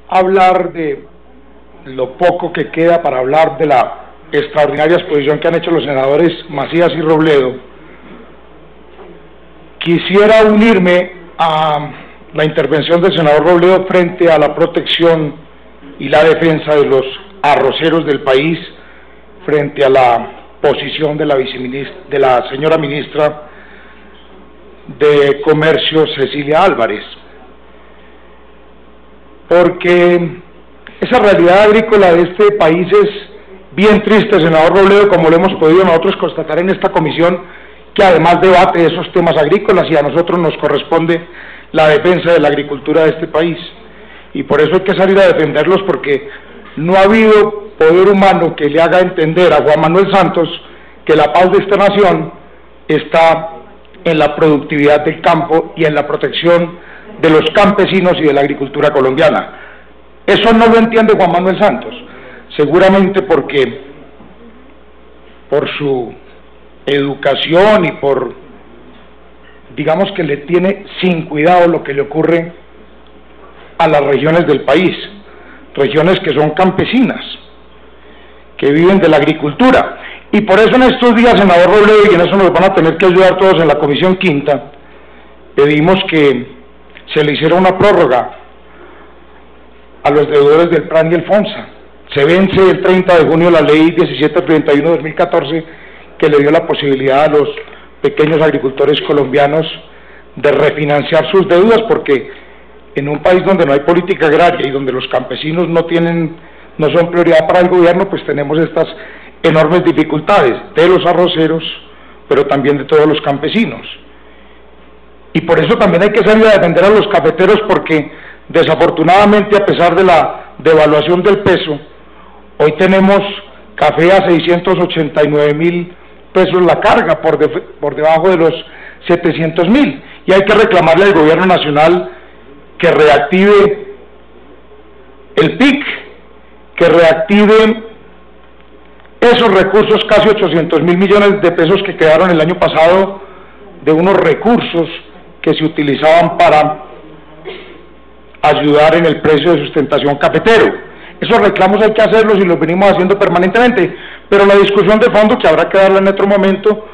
hablar de lo poco que queda para hablar de la extraordinaria exposición que han hecho los senadores Macías y Robledo, quisiera unirme a la intervención del senador Robledo frente a la protección y la defensa de los arroceros del país, frente a la posición de la señora ministra de Comercio, Cecilia Álvarez, porque esa realidad agrícola de este país es bien triste, senador Robledo, como lo hemos podido nosotros constatar en esta comisión, que además debate esos temas agrícolas, y a nosotros nos corresponde la defensa de la agricultura de este país, y por eso hay que salir a defenderlos, porque no ha habido poder humano que le haga entender a Juan Manuel Santos que la paz de esta nación está en la productividad del campo y en la protección de los campesinos y de la agricultura colombiana. Eso no lo entiende Juan Manuel Santos, seguramente porque por su educación y por, digamos que le tiene sin cuidado lo que le ocurre a las regiones del país, regiones que son campesinas, que viven de la agricultura. Y por eso en estos días, senador Robledo, y en eso nos van a tener que ayudar todos en la Comisión Quinta, pedimos que se le hiciera una prórroga a los deudores del PRAN y el FONSA. Se vence el 30 de junio la ley 1731 de 2014, que le dio la posibilidad a los pequeños agricultores colombianos de refinanciar sus deudas, porque en un país donde no hay política agraria y donde los campesinos no son prioridad para el gobierno, pues tenemos estas enormes dificultades de los arroceros, pero también de todos los campesinos. Y por eso también hay que salir a defender a los cafeteros, porque desafortunadamente, a pesar de la devaluación del peso, hoy tenemos café a 689.000 pesos la carga, por debajo de los 700.000, y hay que reclamarle al gobierno nacional que reactive el PIC, que reactive esos recursos, casi 800.000 millones de pesos que quedaron el año pasado, de unos recursos que se utilizaban para ayudar en el precio de sustentación cafetero. Esos reclamos hay que hacerlos y los venimos haciendo permanentemente, pero la discusión de fondo, que habrá que darla en otro momento,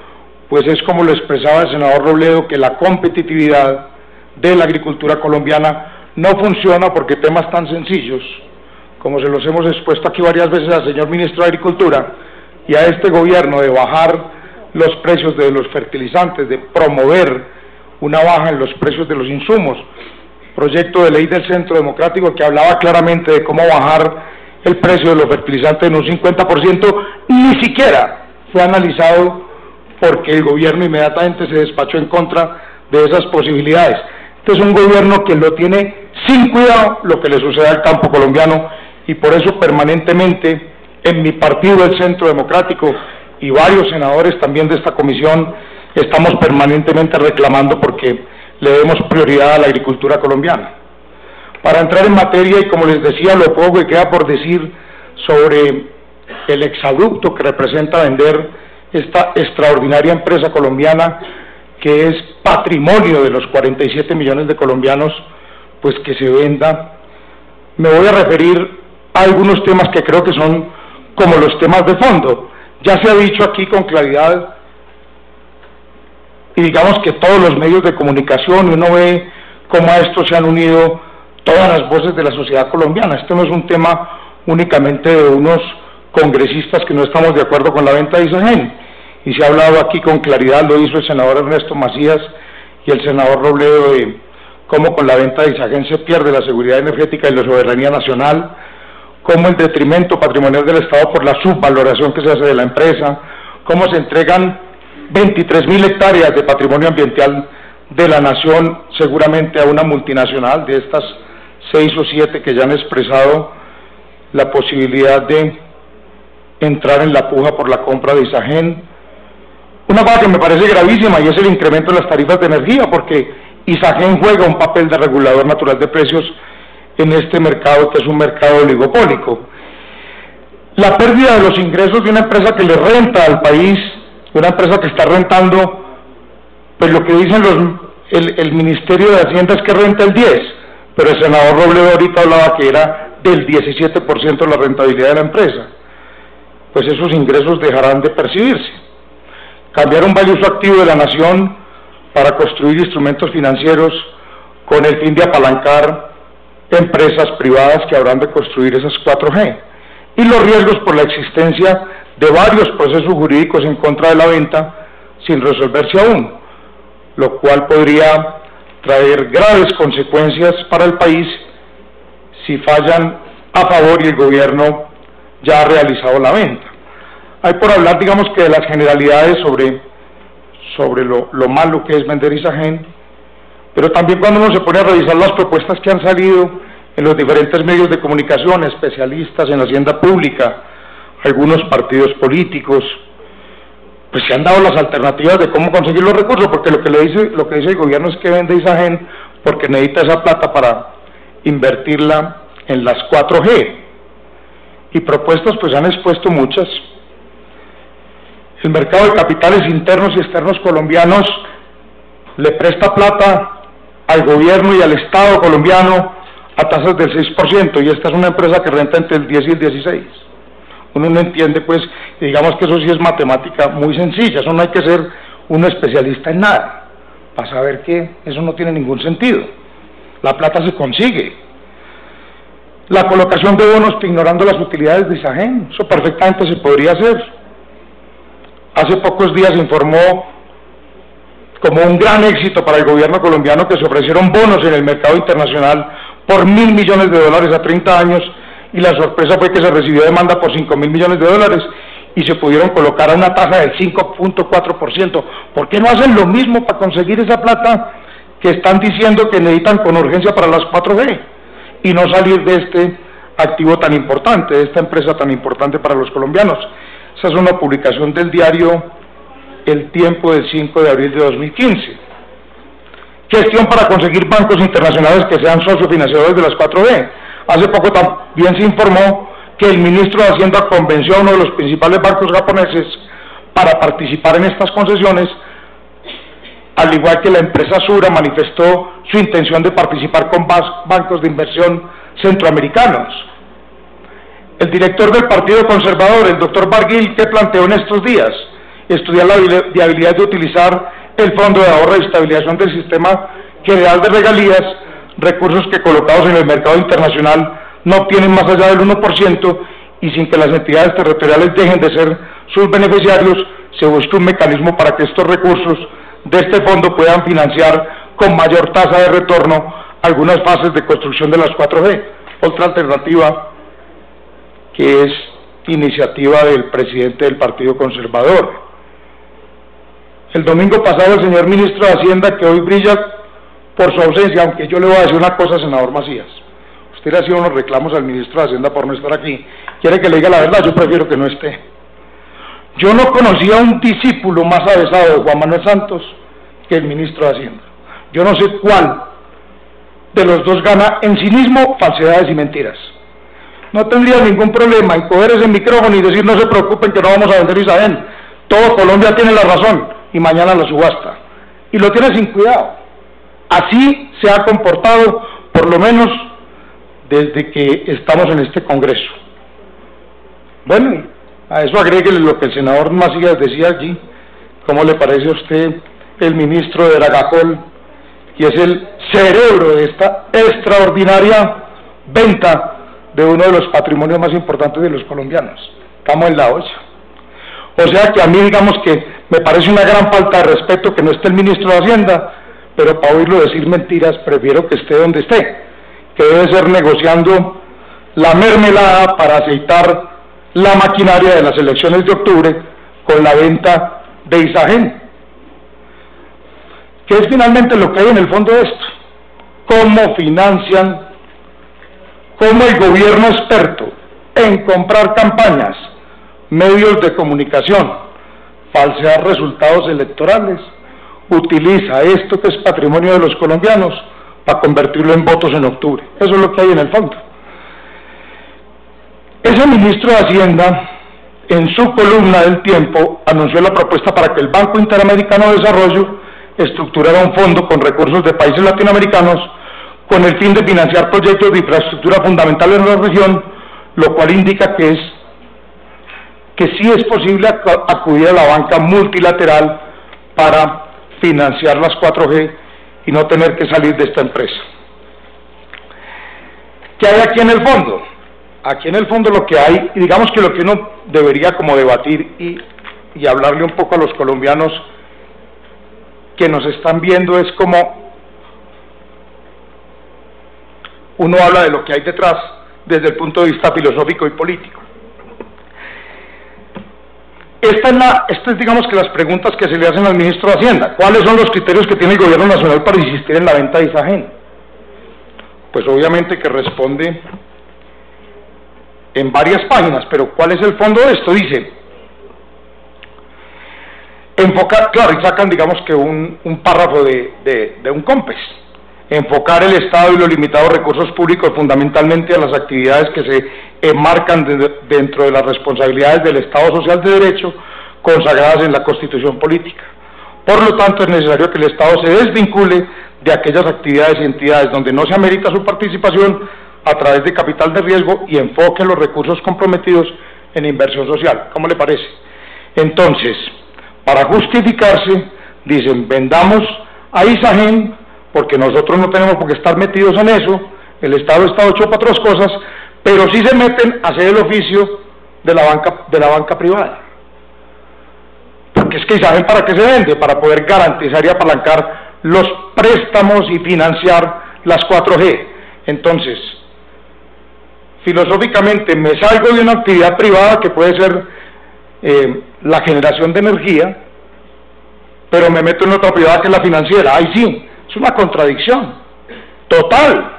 pues es como lo expresaba el senador Robledo, que la competitividad de la agricultura colombiana no funciona porque temas tan sencillos, como se los hemos expuesto aquí varias veces al señor ministro de Agricultura y a este gobierno, de bajar los precios de los fertilizantes, de promover una baja en los precios de los insumos, proyecto de ley del Centro Democrático que hablaba claramente de cómo bajar el precio de los fertilizantes en un 50%, ni siquiera fue analizado, porque el gobierno inmediatamente se despachó en contra de esas posibilidades. Este es un gobierno que lo tiene sin cuidado lo que le sucede al campo colombiano, y por eso permanentemente en mi partido, el Centro Democrático, y varios senadores también de esta comisión, estamos permanentemente reclamando porque le demos prioridad a la agricultura colombiana. Para entrar en materia, y como les decía, lo poco que queda por decir sobre el exabrupto que representa vender esta extraordinaria empresa colombiana, que es patrimonio de los 47 millones de colombianos, pues que se venda. Me voy a referir a algunos temas que creo que son como los temas de fondo. Ya se ha dicho aquí con claridad, y digamos que todos los medios de comunicación, y uno ve cómo a esto se han unido todas las voces de la sociedad colombiana. Esto no es un tema únicamente de unos congresistas que no estamos de acuerdo con la venta de Isagen, y se ha hablado aquí con claridad, lo hizo el senador Ernesto Macías y el senador Robledo, de cómo con la venta de Isagen se pierde la seguridad energética y la soberanía nacional, cómo el detrimento patrimonial del Estado por la subvaloración que se hace de la empresa, cómo se entregan 23.000 hectáreas de patrimonio ambiental de la nación seguramente a una multinacional, de estas 6 o 7 que ya han expresado la posibilidad de entrar en la puja por la compra de Isagen. Una cosa que me parece gravísima, y es el incremento de las tarifas de energía, porque Isagen juega un papel de regulador natural de precios en este mercado, que es un mercado oligopólico. La pérdida de los ingresos de una empresa que le renta al país, una empresa que está rentando, pues lo que dicen el Ministerio de Hacienda es que renta el 10, pero el senador Robledo ahorita hablaba que era del 17% la rentabilidad de la empresa. Pues esos ingresos dejarán de percibirse. Cambiar un valioso activo de la nación para construir instrumentos financieros con el fin de apalancar empresas privadas que habrán de construir esas 4G, y los riesgos por la existencia de varios procesos jurídicos en contra de la venta sin resolverse aún, lo cual podría traer graves consecuencias para el país si fallan a favor y el gobierno ya ha realizado la venta. Hay por hablar, digamos, que de las generalidades sobre lo malo que es vender Isagen, pero también cuando uno se pone a revisar las propuestas que han salido en los diferentes medios de comunicación, especialistas en hacienda pública, algunos partidos políticos, pues se han dado las alternativas de cómo conseguir los recursos, porque lo que dice el gobierno es que vende Isagen porque necesita esa plata para invertirla en las 4G, y propuestas pues han expuesto muchas. El mercado de capitales internos y externos colombianos le presta plata al gobierno y al Estado colombiano a tasas del 6%, y esta es una empresa que renta entre el 10 y el 16. Uno no entiende, pues, digamos que eso sí es matemática muy sencilla, eso no hay que ser un especialista en nada para saber que eso no tiene ningún sentido. La plata se consigue. La colocación de bonos ignorando las utilidades de Isagen, eso perfectamente se podría hacer. Hace pocos días se informó como un gran éxito para el gobierno colombiano que se ofrecieron bonos en el mercado internacional por $1.000 millones a 30 años, y la sorpresa fue que se recibió demanda por $5.000 millones y se pudieron colocar a una tasa del 5.4%. ¿Por qué no hacen lo mismo para conseguir esa plata que están diciendo que necesitan con urgencia para las 4G y no salir de este activo tan importante, de esta empresa tan importante para los colombianos? Esa es una publicación del diario El Tiempo del 5 de abril de 2015. Gestión para conseguir bancos internacionales que sean sociofinanciadores de las 4G. Hace poco también se informó que el ministro de Hacienda convenció a uno de los principales bancos japoneses para participar en estas concesiones, al igual que la empresa Sura manifestó su intención de participar con bancos de inversión centroamericanos. El director del Partido Conservador, el doctor Barguil, que planteó en estos días estudiar la viabilidad de utilizar el Fondo de Ahorro y Estabilización del Sistema General de Regalías, recursos que colocados en el mercado internacional no obtienen más allá del 1%, y sin que las entidades territoriales dejen de ser sus beneficiarios, se busca un mecanismo para que estos recursos de este fondo puedan financiar con mayor tasa de retorno algunas fases de construcción de las 4G. Otra alternativa que es iniciativa del presidente del Partido Conservador. El domingo pasado el señor ministro de Hacienda, que hoy brilla por su ausencia, aunque yo le voy a decir una cosa, senador Macías, usted le ha sido unos reclamos al ministro de Hacienda por no estar aquí, quiere que le diga la verdad, yo prefiero que no esté. Yo no conocía un discípulo más avesado de Juan Manuel Santos que el ministro de Hacienda. Yo no sé cuál de los dos gana en cinismo, falsedades y mentiras. No tendría ningún problema en coger ese micrófono y decir: no se preocupen que no vamos a vender Isagen, todo Colombia tiene la razón, y mañana la subasta. Y lo tiene sin cuidado. Así se ha comportado, por lo menos desde que estamos en este Congreso. Bueno, a eso agréguele lo que el senador Macías decía allí. ¿Cómo le parece a usted el ministro de Dragapol, que es el cerebro de esta extraordinaria venta de uno de los patrimonios más importantes de los colombianos? Estamos en la olla. O sea que a mí, digamos que me parece una gran falta de respeto que no esté el ministro de Hacienda, pero para oírlo decir mentiras prefiero que esté donde esté, que debe ser negociando la mermelada para aceitar la maquinaria de las elecciones de octubre con la venta de Isagen. ¿Qué es finalmente lo que hay en el fondo de esto? ¿Cómo financian, cómo el gobierno experto en comprar campañas, medios de comunicación, falsear resultados electorales, utiliza esto que es patrimonio de los colombianos para convertirlo en votos en octubre? Eso es lo que hay en el fondo. Ese ministro de Hacienda, en su columna del Tiempo, anunció la propuesta para que el Banco Interamericano de Desarrollo estructurara un fondo con recursos de países latinoamericanos con el fin de financiar proyectos de infraestructura fundamentales en la región, lo cual indica que sí es posible acudir a la banca multilateral para financiar las 4G y no tener que salir de esta empresa. ¿Qué hay aquí en el fondo? Aquí en el fondo lo que hay, y digamos que lo que uno debería como debatir y hablarle un poco a los colombianos que nos están viendo es como uno habla de lo que hay detrás desde el punto de vista filosófico y político. Esta es, digamos, que las preguntas que se le hacen al ministro de Hacienda. ¿Cuáles son los criterios que tiene el gobierno nacional para insistir en la venta de Isagen? Pues obviamente que responde en varias páginas, pero ¿cuál es el fondo de esto? Dice, enfocar, claro, y sacan, digamos, que un párrafo de un COMPES, enfocar el Estado y los limitados recursos públicos fundamentalmente a las actividades que se enmarcan dentro de las responsabilidades del Estado Social de Derecho consagradas en la Constitución Política. Por lo tanto, es necesario que el Estado se desvincule de aquellas actividades y entidades donde no se amerita su participación a través de capital de riesgo y enfoque los recursos comprometidos en inversión social. ¿Cómo le parece? Entonces, para justificarse, dicen, vendamos a Isagen, porque nosotros no tenemos por qué estar metidos en eso, el Estado está hecho para otras cosas, pero sí se meten a hacer el oficio de la banca privada. Porque es que Isagen, ¿para qué se vende? Para poder garantizar y apalancar los préstamos y financiar las 4G. Entonces, filosóficamente me salgo de una actividad privada que puede ser la generación de energía, pero me meto en otra privada que es la financiera. Ahí sí, es una contradicción total.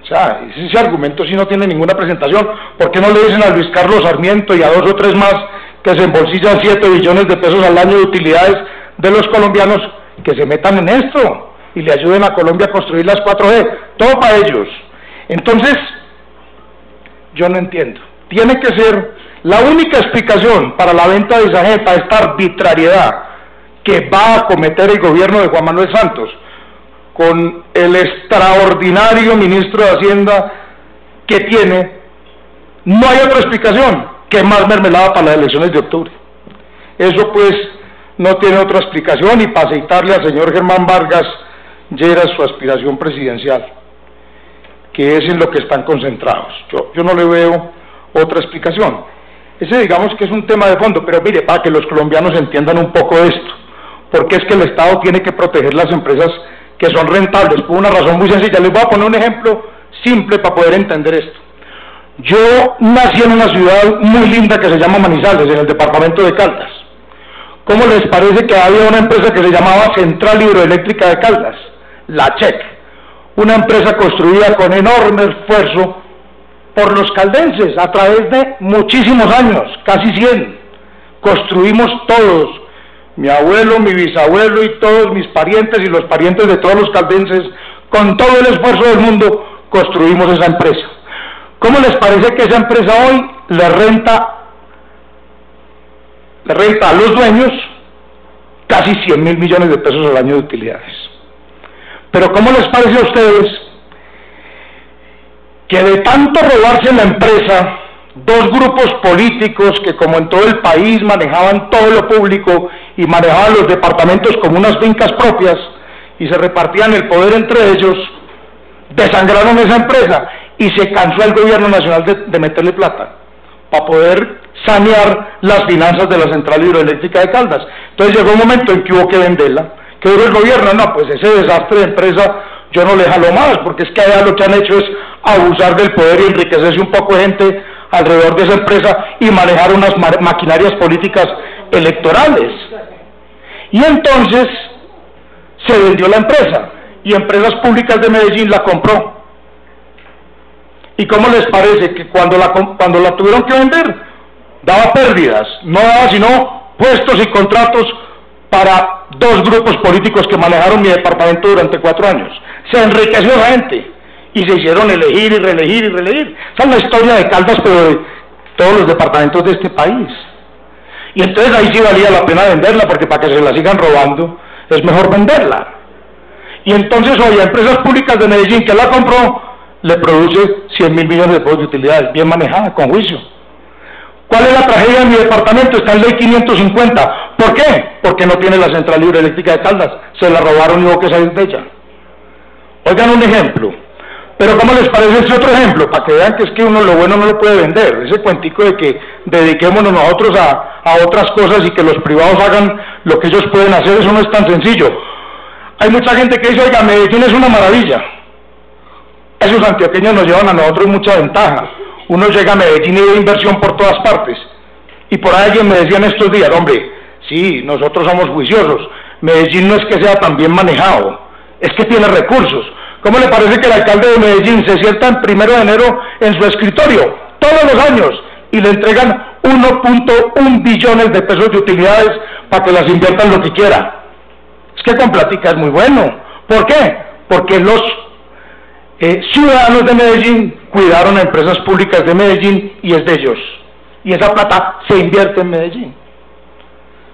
O sea, ese argumento sí no tiene ninguna presentación. ¿Por qué no le dicen a Luis Carlos Sarmiento y a 2 o 3 más que se embolsillan 7 billones de pesos al año de utilidades de los colombianos que se metan en esto y le ayuden a Colombia a construir las 4G? Todo para ellos. Entonces, yo no entiendo. Tiene que ser la única explicación para la venta de Isagen, para esta arbitrariedad que va a cometer el gobierno de Juan Manuel Santos, con el extraordinario ministro de Hacienda que tiene, no hay otra explicación que más mermelada para las elecciones de octubre. Eso pues no tiene otra explicación, y para aceitarle al señor Germán Vargas Lleras su aspiración presidencial, que es en lo que están concentrados. Yo no le veo otra explicación. Ese digamos que es un tema de fondo, pero mire, para que los colombianos entiendan un poco esto, porque es que el Estado tiene que proteger las empresas que son rentables, por una razón muy sencilla. Les voy a poner un ejemplo simple para poder entender esto. Yo nací en una ciudad muy linda que se llama Manizales, en el departamento de Caldas. ¿Cómo les parece que había una empresa que se llamaba Central Hidroeléctrica de Caldas, la CHEC? Una empresa construida con enorme esfuerzo por los caldenses a través de muchísimos años, casi 100. Construimos todos, mi abuelo, mi bisabuelo y todos mis parientes y los parientes de todos los caldenses, con todo el esfuerzo del mundo, construimos esa empresa. ¿Cómo les parece que esa empresa hoy le renta a los dueños casi 100.000 millones de pesos al año de utilidades? Pero ¿cómo les parece a ustedes que de tanto robarse la empresa, 2 grupos políticos que, como en todo el país, manejaban todo lo público y manejaban los departamentos como unas fincas propias y se repartían el poder entre ellos, desangraron esa empresa y se cansó el gobierno nacional de meterle plata para poder sanear las finanzas de la Central Hidroeléctrica de Caldas? Entonces llegó un momento en que hubo que venderla. ¿Qué dijo el gobierno? No, pues ese desastre de empresa yo no le jalo más, porque es que allá lo que han hecho es abusar del poder y enriquecerse un poco de gente alrededor de esa empresa y manejar unas maquinarias políticas electorales. Y entonces se vendió la empresa y Empresas Públicas de Medellín la compró. ¿Y cómo les parece que cuando la tuvieron que vender, daba pérdidas? No daba sino puestos y contratos para 2 grupos políticos que manejaron mi departamento durante 4 años. Se enriqueció la gente y se hicieron elegir y reelegir y reelegir. Esa es la historia de Caldas, pero de todos los departamentos de este país. Y entonces ahí sí valía la pena venderla, porque para que se la sigan robando es mejor venderla. Y entonces hoy a Empresas Públicas de Medellín, que la compró, le produce 100.000 millones de pesos de utilidades, bien manejada, con juicio. ¿Cuál es la tragedia de mi departamento? Está en ley 550. ¿Por qué? Porque no tiene la central hidroeléctrica de Caldas. Se la robaron y hubo que salir de ella. Oigan un ejemplo. Pero ¿cómo les parece este otro ejemplo? Para que vean que es que uno lo bueno no lo puede vender. Ese cuentico de que dediquémonos nosotros a otras cosas y que los privados hagan lo que ellos pueden hacer, eso no es tan sencillo. Hay mucha gente que dice, oiga, Medellín es una maravilla. Esos antioqueños nos llevan a nosotros mucha ventaja. Uno llega a Medellín y ve inversión por todas partes. Y por ahí alguien me decía en estos días, hombre, sí, nosotros somos juiciosos. Medellín no es que sea tan bien manejado, es que tiene recursos. ¿Cómo le parece que el alcalde de Medellín se sienta en 1 de enero en su escritorio, todos los años, y le entregan 1.1 billones de pesos de utilidades para que las invierta en lo que quiera? Es que con platica es muy bueno. ¿Por qué? Porque los ciudadanos de Medellín cuidaron a Empresas Públicas de Medellín y es de ellos. Y esa plata se invierte en Medellín.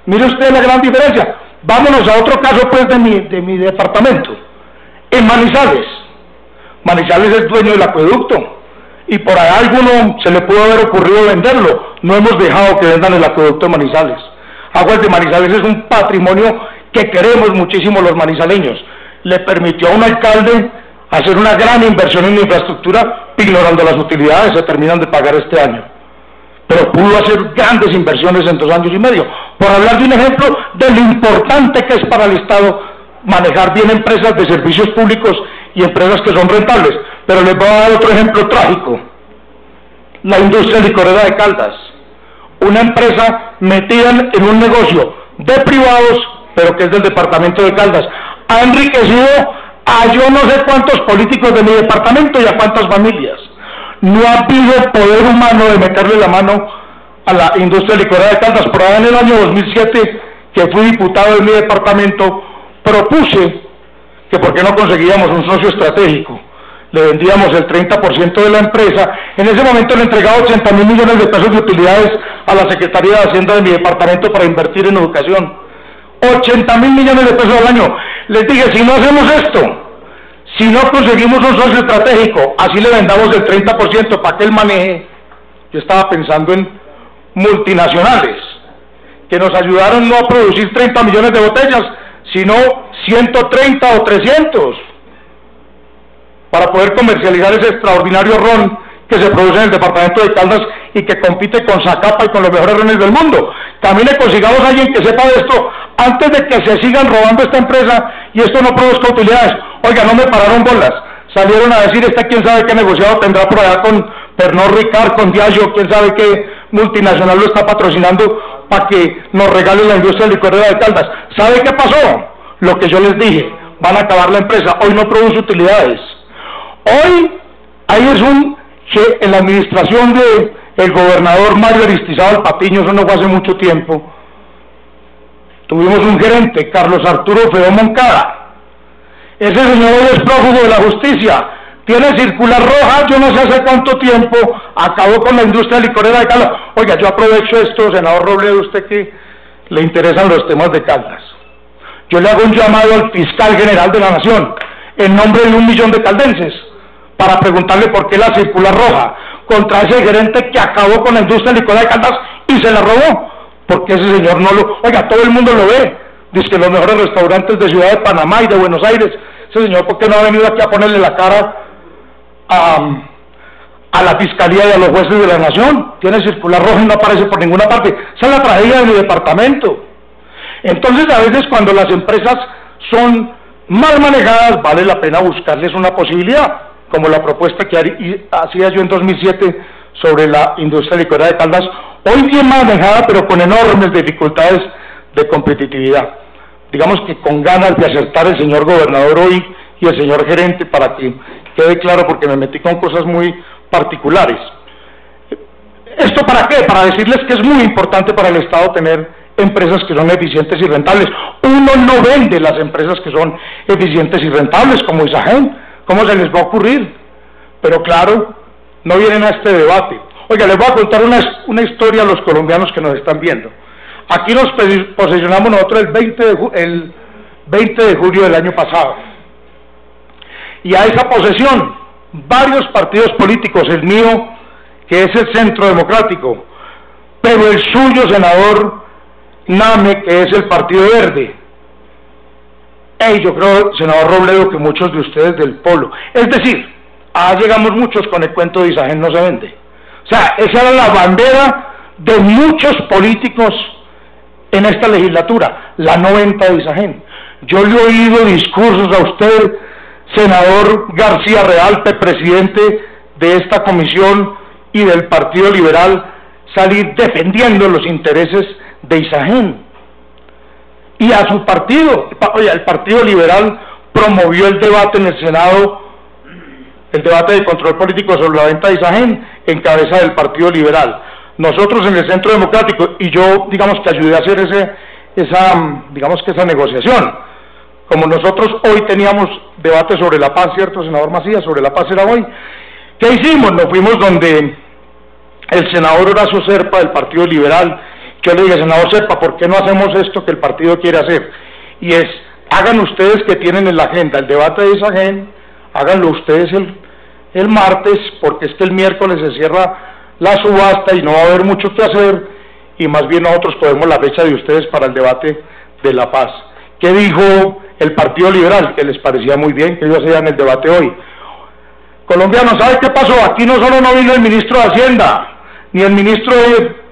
Mire usted la gran diferencia. Vámonos a otro caso pues de mi departamento. En Manizales. Manizales es dueño del acueducto. Y por ahí a alguno se le pudo haber ocurrido venderlo. No hemos dejado que vendan el acueducto de Manizales. Aguas de Manizales es un patrimonio que queremos muchísimo los manizaleños. Le permitió a un alcalde hacer una gran inversión en infraestructura, ignorando las utilidades, se terminan de pagar este año. Pero pudo hacer grandes inversiones en 2 años y medio. Por hablar de un ejemplo de lo importante que es para el Estado manejar bien empresas de servicios públicos y empresas que son rentables. Pero les voy a dar otro ejemplo trágico. La industria licorera de Caldas. Una empresa metida en un negocio de privados, pero que es del departamento de Caldas. Ha enriquecido a yo no sé cuántos políticos de mi departamento y a cuántas familias. No ha habido poder humano de meterle la mano a la industria licorera de Caldas. Por ahí en el año 2007, que fui diputado de mi departamento, propuse que por qué no conseguíamos un socio estratégico. Le vendíamos el 30% de la empresa. En ese momento le entregaba 80.000 millones de pesos de utilidades a la Secretaría de Hacienda de mi departamento para invertir en educación. 80.000 millones de pesos al año. Les dije, si no hacemos esto, si no conseguimos un socio estratégico, así le vendamos el 30% para que él maneje. Yo estaba pensando en multinacionales, que nos ayudaron no a producir 30 millones de botellas, sino 130 o 300, para poder comercializar ese extraordinario ron que se produce en el departamento de Caldas y que compite con Zacapa y con los mejores rones del mundo. También le consigamos a alguien que sepa de esto antes de que se sigan robando esta empresa y esto no produzca utilidades. Oiga, no me pararon bolas, salieron a decir, quién sabe qué negociado tendrá por allá con Pernod Ricard, con Diageo, quién sabe qué multinacional lo está patrocinando para que nos regale la industria licorera de Caldas. ¿Sabe qué pasó? Lo que yo les dije, van a acabar la empresa, hoy no produce utilidades. Hoy ahí es en la administración del gobernador Mario Aristizábal Patiño, eso no fue hace mucho tiempo, tuvimos un gerente, Carlos Arturo Feo Moncada. Ese señor es prófugo de la justicia, tiene circular roja, yo no sé hace cuánto tiempo, acabó con la industria licorera de Caldas. Oiga, yo aprovecho esto, senador Robledo, usted que le interesan los temas de Caldas. Yo le hago un llamado al fiscal general de la Nación, en nombre de 1 millón de caldenses, para preguntarle por qué la circular roja contra ese gerente que acabó con la industria licorera de Caldas y se la robó, porque ese señor no lo... Oiga, todo el mundo lo ve, dice que los mejores restaurantes de Ciudad de Panamá y de Buenos Aires, ese señor, ¿por qué no ha venido aquí a ponerle la cara a la Fiscalía y a los jueces de la Nación? Tiene circular roja y no aparece por ninguna parte. Esa es la tragedia de mi departamento. Entonces, a veces cuando las empresas son mal manejadas, vale la pena buscarles una posibilidad, como la propuesta que hacía yo en 2007 sobre la industria licorera de Caldas, hoy bien manejada, pero con enormes dificultades de competitividad. Digamos que con ganas de acertar el señor gobernador hoy y el señor gerente, para que quede claro, porque me metí con cosas muy particulares. ¿Esto para qué? Para decirles que es muy importante para el Estado tener empresas que son eficientes y rentables. Uno no vende las empresas que son eficientes y rentables, como Isagen. ¿Cómo se les va a ocurrir? Pero claro, no vienen a este debate. Oiga, les voy a contar una historia a los colombianos que nos están viendo. Aquí nos posesionamos nosotros el 20 de julio del año pasado. y a esa posesión varios partidos políticos, el mío, que es el Centro Democrático, pero el suyo, senador Name, que es el Partido Verde. Yo creo, senador Robledo, que muchos de ustedes del Polo, es decir, llegamos muchos con el cuento de Isagen no se vende. O sea, esa era la bandera de muchos políticos en esta legislatura, la no venta de Isagen. Yo le he oído discursos a usted, senador García Realpe, presidente de esta comisión y del Partido Liberal, salir defendiendo los intereses de Isagen. Y a su partido, el Partido Liberal promovió el debate en el Senado, el debate de control político sobre la venta de Isagen, en cabeza del Partido Liberal. Nosotros en el Centro Democrático, y yo, digamos que ayudé a hacer esa negociación. Como nosotros hoy teníamos debate sobre la paz, ¿cierto, senador Macías? Sobre la paz era hoy. ¿Qué hicimos? Nos fuimos donde el senador Horacio Serpa del Partido Liberal. Yo le dije, senador Serpa, ¿por qué no hacemos esto que el partido quiere hacer? Y es, hagan ustedes que tienen en la agenda el debate de Isagen, háganlo ustedes el martes, porque es que el miércoles se cierra la subasta y no va a haber mucho que hacer, y más bien nosotros cogemos la fecha de ustedes para el debate de la paz. ¿Qué dijo el Partido Liberal? Que les parecía muy bien que ellos hacían el debate hoy. Colombianos, ¿sabe qué pasó? Aquí no solo no vino el ministro de Hacienda, ni el ministro de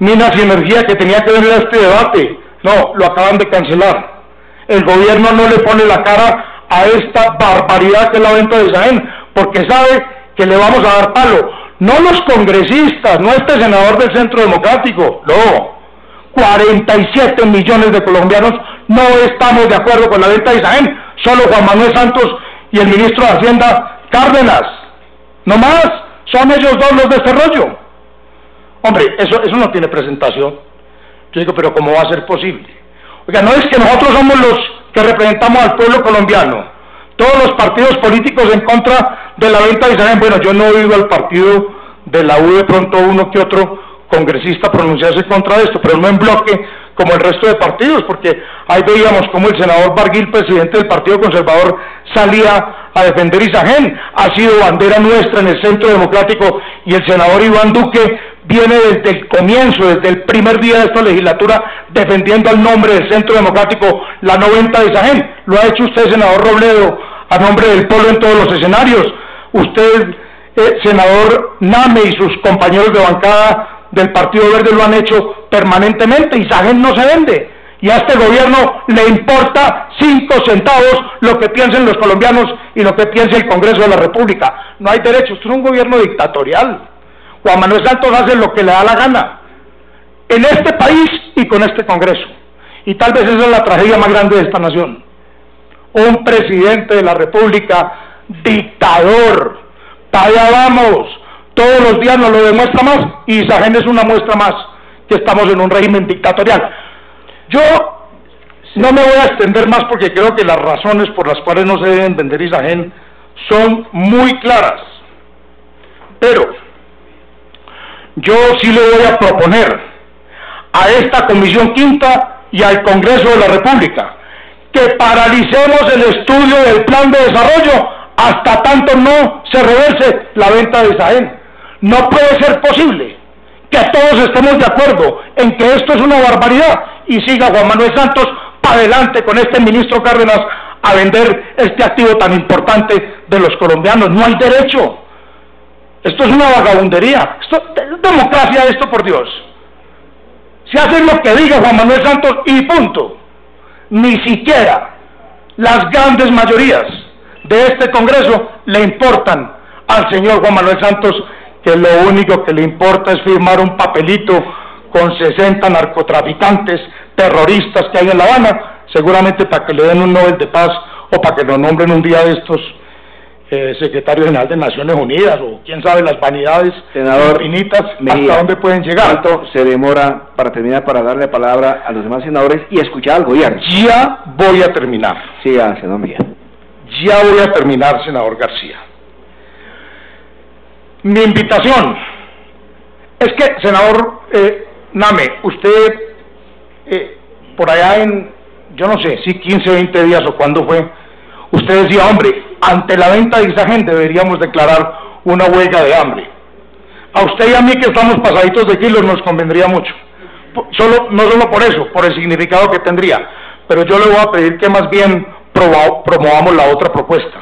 Minas y Energía, que tenía que venir a este debate. No, lo acaban de cancelar. El gobierno no le pone la cara a esta barbaridad que es la venta de Isagen, porque sabe que le vamos a dar palo. No los congresistas, no este senador del Centro Democrático, no. 47 millones de colombianos no estamos de acuerdo con la venta de Isagen, solo Juan Manuel Santos y el ministro de Hacienda, Cárdenas. No más, son ellos dos los de este rollo. Hombre, eso no tiene presentación. Yo digo, pero ¿cómo va a ser posible? Oiga, no es que nosotros somos los que representamos al pueblo colombiano, todos los partidos políticos en contra de la venta de Isagen. Bueno, yo no he oído al partido de la U de pronto uno que otro congresista pronunciarse contra esto, pero no en bloque como el resto de partidos, porque ahí veíamos como el senador Barguil, presidente del Partido Conservador, salía a defender Isagen. Ha sido bandera nuestra en el Centro Democrático, y el senador Iván Duque viene desde el comienzo, desde el primer día de esta legislatura, defendiendo al nombre del Centro Democrático la no venta de Isagen. Lo ha hecho usted, senador Robledo, a nombre del Polo en todos los escenarios. Usted, senador Name, y sus compañeros de bancada del Partido Verde lo han hecho permanentemente. Isagen no se vende, y a este gobierno le importa 5 centavos lo que piensen los colombianos y lo que piense el Congreso de la República. No hay derecho, esto es un gobierno dictatorial. Juan Manuel Santos hace lo que le da la gana en este país y con este Congreso, y tal vez esa es la tragedia más grande de esta nación. Un presidente de la República dictador. Para allá vamos, todos los días nos lo demuestra más, y Isagen es una muestra más que estamos en un régimen dictatorial. Yo no me voy a extender más, porque creo que las razones por las cuales no se deben vender Isagen son muy claras, pero yo sí le voy a proponer a esta Comisión Quinta y al Congreso de la República que paralicemos el estudio del plan de desarrollo hasta tanto no se reverse la venta de Isagen. No puede ser posible que todos estemos de acuerdo en que esto es una barbaridad y siga Juan Manuel Santos para adelante con este ministro Cárdenas a vender este activo tan importante de los colombianos. No hay derecho. Esto es una vagabundería. Esto es democracia, esto, por Dios. Se hace lo que diga Juan Manuel Santos y punto. Ni siquiera las grandes mayorías de este Congreso le importan al señor Juan Manuel Santos, que lo único que le importa es firmar un papelito con 60 narcotraficantes, terroristas que hay en La Habana, seguramente para que le den un Nobel de Paz o para que lo nombren un día de estos secretario general de Naciones Unidas, o quién sabe las vanidades, senador, infinitas, Mejía, hasta dónde pueden llegar. ¿Cuánto se demora para terminar, para darle palabra a los demás senadores y escuchar al gobierno? Ya voy a terminar. Sí, senador Mejía. Ya voy a terminar, senador García. Mi invitación es que, senador Name, usted por allá en, yo no sé, si 15 o 20 días o cuándo fue, usted decía, hombre, ante la venta de Isagen deberíamos declarar una huelga de hambre. A usted y a mí, que estamos pasaditos de kilos, nos convendría mucho. No solo por eso, por el significado que tendría, pero yo le voy a pedir que más bien promovamos la otra propuesta.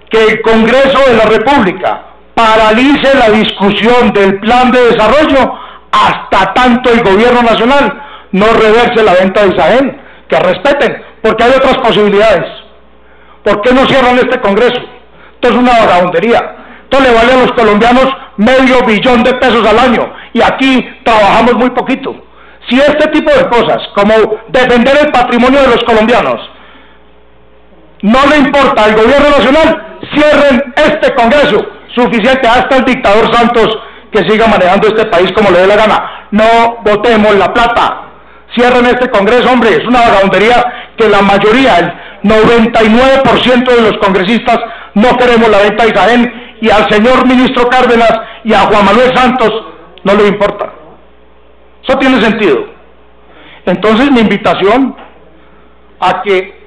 Que el Congreso de la República paralice la discusión del plan de desarrollo hasta tanto el gobierno nacional no reverse la venta de Isagen, que respeten, porque hay otras posibilidades. ¿Por qué no cierran este Congreso? Esto es una vagabundería. Esto le vale a los colombianos $500 millones de pesos al año, y aquí trabajamos muy poquito. Si este tipo de cosas, como defender el patrimonio de los colombianos, no le importa al gobierno nacional, cierren este Congreso. Suficiente, hasta el dictador Santos que siga manejando este país como le dé la gana. No botemos la plata. Cierren este Congreso, hombre. Es una vagabundería que la mayoría, el 99% de los congresistas, no queremos la venta de Isagen, y al señor ministro Cárdenas y a Juan Manuel Santos no le importa. Eso tiene sentido. Entonces, mi invitación a que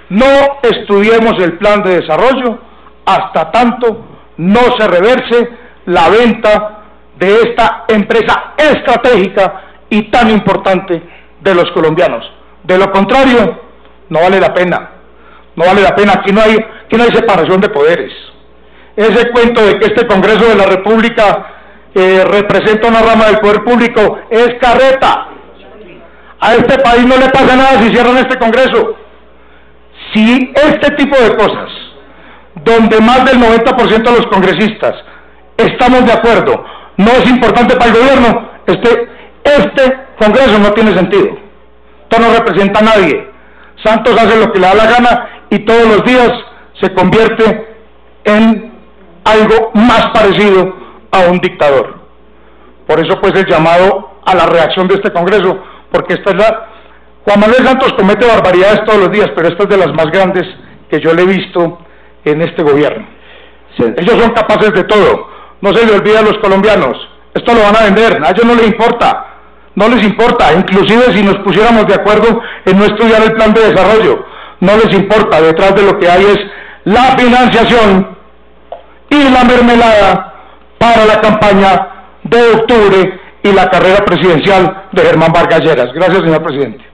no estudiemos el plan de desarrollo hasta tanto no se reverse la venta de esta empresa estratégica y tan importante de los colombianos. De lo contrario, no vale la pena. No vale la pena. Aquí no hay separación de poderes. Ese cuento de que este Congreso de la República representa una rama del poder público es carreta. A este país no le pasa nada si cierran este Congreso. Si este tipo de cosas, donde más del 90% de los congresistas estamos de acuerdo, no es importante para el gobierno, este Congreso no tiene sentido. Esto no representa a nadie. Santos hace lo que le da la gana y todos los días se convierte en algo más parecido a un dictador. Por eso, pues, el llamado a la reacción de este Congreso, porque esta es Juan Manuel Santos comete barbaridades todos los días, pero esta es de las más grandes que yo le he visto en este gobierno. Sí. Ellos son capaces de todo. No se le olvida a los colombianos. Esto lo van a vender. A ellos no les importa. No les importa. Inclusive si nos pusiéramos de acuerdo en no estudiar el plan de desarrollo, no les importa. Detrás de lo que hay es la financiación y la mermelada para la campaña de octubre y la carrera presidencial de Germán Vargas Lleras. Gracias, señor presidente.